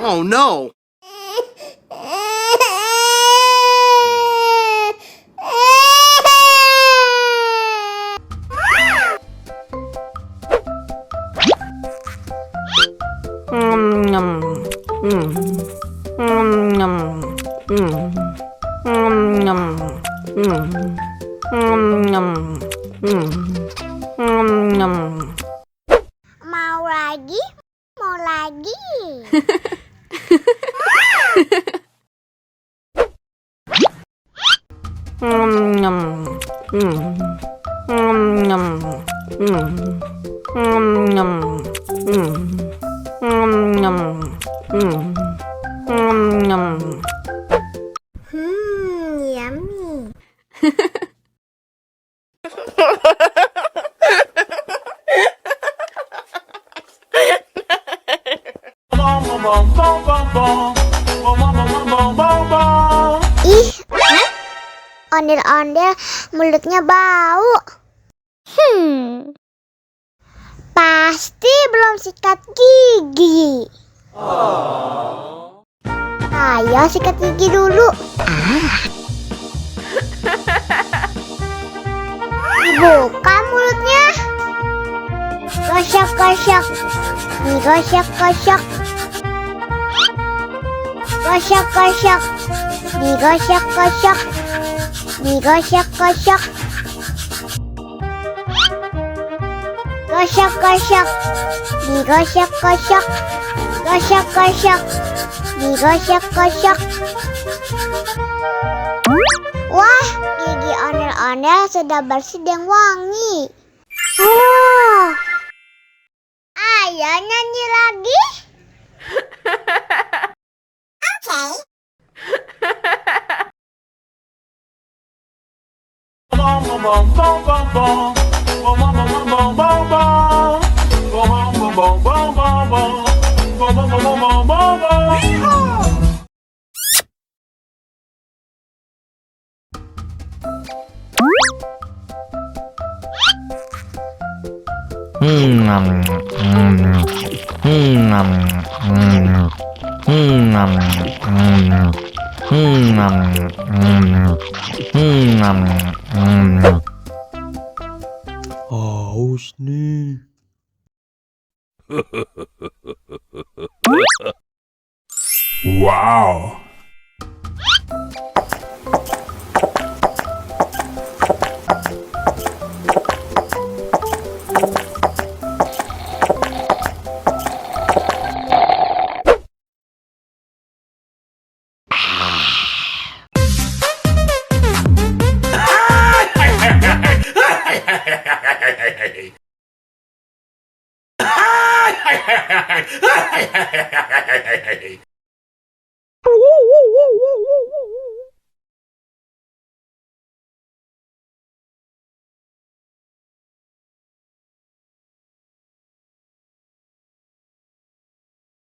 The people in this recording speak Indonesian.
Oh no! Mau lagi? Mau lagi? Yummy. Ih, ondel-ondel mulutnya bau. Pasti belum sikat gigi. Ayo sikat gigi dulu. Dibuka mulutnya. Gosok-gosok. Digosok-gosok. Gosok-gosok. Digosok-gosok. Digosok-gosok. Gosok-gosok. Digosok-gosok. Gosok-gosok. Digosok-gosok. Wah, gigi ondel-ondel sudah bersih dan wangi. Oh, ayo nyanyi lagi. Oke. Haus nih. Wow.